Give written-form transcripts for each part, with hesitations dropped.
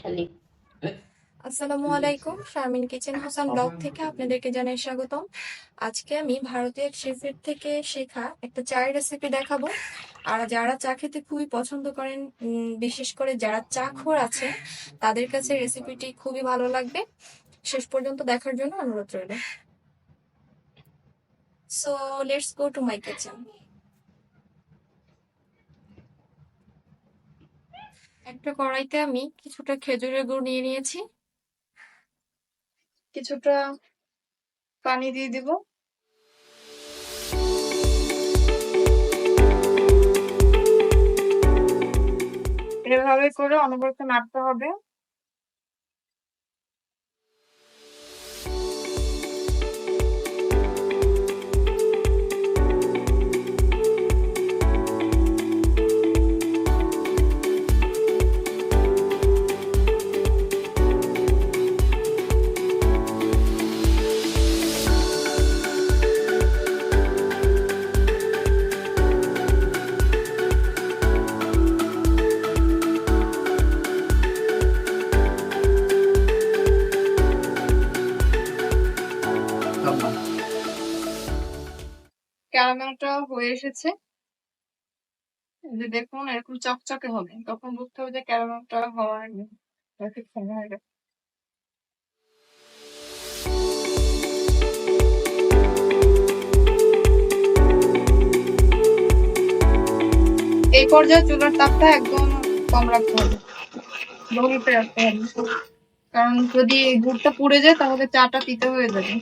খালি আসসালামু আলাইকুম, শারমিন কিচেন হাসান ব্লগ থেকে আপনাদেরকে জানাই স্বাগতম। আজকে আমি ভারতীয় শেফের থেকে শেখা একটা চায়ের রেসিপি দেখাবো। আর যারা চা খেতে খুবই পছন্দ করেন, বিশেষ করে যারা চা খোর আছে, তাদের কাছে রেসিপিটি খুবই ভালো লাগবে। শেষ পর্যন্ত দেখার জন্য অনুরোধ রইল। So let's go to my kitchen. একটা কড়াইতে আমি কিছুটা খেজুরের গুড় নিয়ে নিয়েছি, কিছুটা পানি দিয়ে দিব। এভাবে করে অনবরত নাড়তে হবে। ক্যারামেলটা হয়ে এসেছে, যে দেখুন এরকম চকচকে হবে, তখন বুঝতে হবে যে ক্যারামেলটা হওয়ার ঠিক সময় হয়ে গেছে। এই পর্যায়ে চুলার তাপটা একদম কম রাখতে হবে, লোতে রাখতে হবে, কারণ যদি গুড়টা পুড়ে যায় তাহলে চাটা তিতে হয়ে যাবে।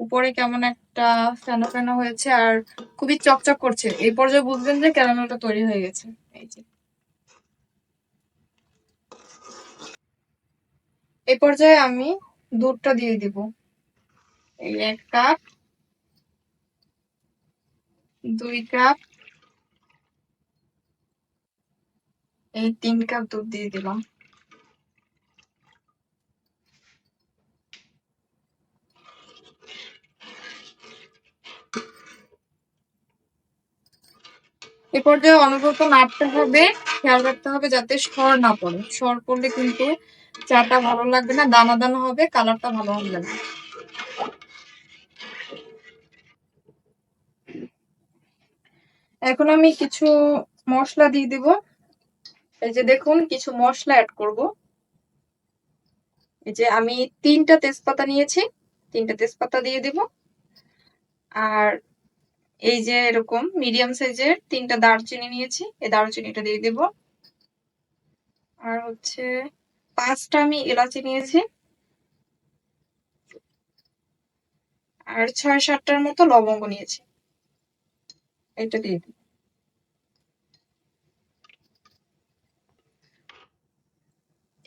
উপরে কেমন একটা ফেনা ফেনা হয়েছে আর খুবই চকচক করছে, এই পর্যায়ে বুঝবেন যে ক্যারামেলটা তৈরি হয়ে গেছে। এই যে এই পর্যায়ে আমি দুধটা দিয়ে দিব। এই 1 কাপ, 2 কাপ, এই 3 কাপ দুধ দিয়ে দিলাম। এ পর্যায়ে অনবরত নাড়তে হবে, খেয়াল রাখতে হবে যাতে সর না পড়ে। সর পড়লে কিন্তু চাটা ভালো লাগবে না, দানা দানা হবে, কালারটা ভালো হবে না। এখন আমি কিছু মশলা দিয়ে দিব। এই যে দেখুন কিছু মশলা অ্যাড করব। এই যে আমি 3টা তেজপাতা নিয়েছি, 3টা তেজপাতা দিয়ে দিব। আর এই যে এরকম মিডিয়াম সাইজের 3টা দারচিনি নিয়েছি, এই দারচিনিটা দিয়ে দিব। আর হচ্ছে 5টা আমি এলাচি নিয়েছি। আর 6-7টার মতো লবঙ্গ নিয়েছি, এটা দিয়ে দিই।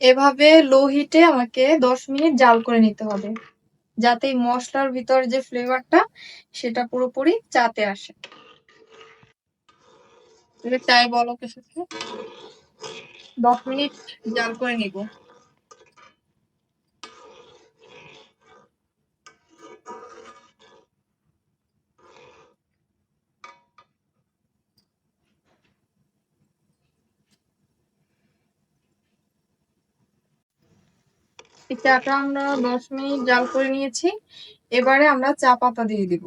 এভাবে লো হিটে আমাকে 10 মিনিট জাল করে নিতে হবে, যাতে এই মশলার ভিতর যে ফ্লেভারটা সেটা পুরোপুরি চাতে আসে। চায় বলক এসেছে, 10 মিনিট জাল করে নিব। এই চাটা আমরা 10 মিনিট জাল করে নিয়েছি। এবারে আমরা চা পাতা দিয়ে দিব।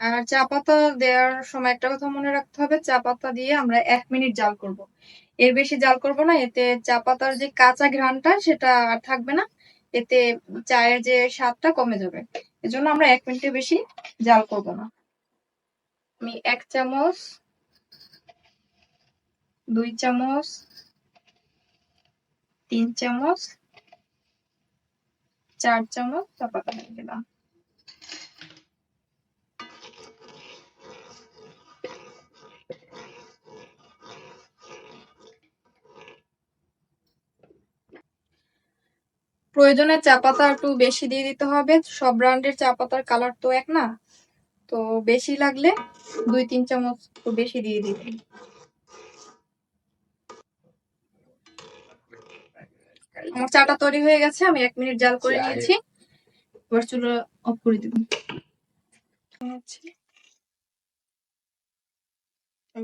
আর চা পাতা দেওয়ার সময় একটা কথা মনে রাখতে হবে, চা পাতা দিয়ে আমরা 1 মিনিট জাল করব। এর বেশি জাল করব না, এতে চা পাতার যে কাঁচা ঘ্রাণটা সেটা আর থাকবে না, এতে চায়ের যে স্বাদটা কমে যাবে। এজন্য আমরা 1 মিনিটের বেশি জাল করব না। আমি 1 চামচ, 2 চামচ, 3 চামচ, 4 চামচ চা পাতা দিয়ে দিলাম। প্রয়োজনে চা পাতা একটু বেশি দিয়ে দিতে হবে, সব ব্র্যান্ডের চা পাতার কালার তো এক না, তো বেশি লাগলে 2-3 চামচ একটু বেশি দিয়ে দিবেন। আমার চাটা তৈরি হয়ে গেছে, আমি 1 মিনিট জাল করে নিয়েছি। এবার চুলা অফ করে দিব।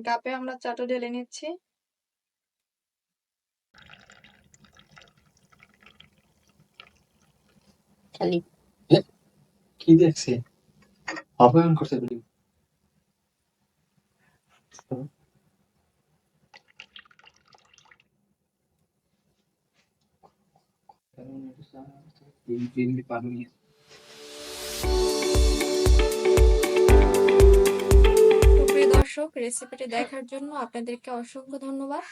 কাপে আমরা চাটা ঢেলে নিচ্ছি। খালি কি দেখছে অপমান করছে বলি সুপ্রিয় দর্শক, রেসিপিটি দেখার জন্য আপনাদেরকে অসংখ্য ধন্যবাদ।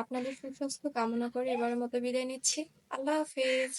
আপনাদের সুস্বাস্থ্য কামনা করে এবারের মতো বিদায় নিচ্ছি। আল্লাহ হাফেজ।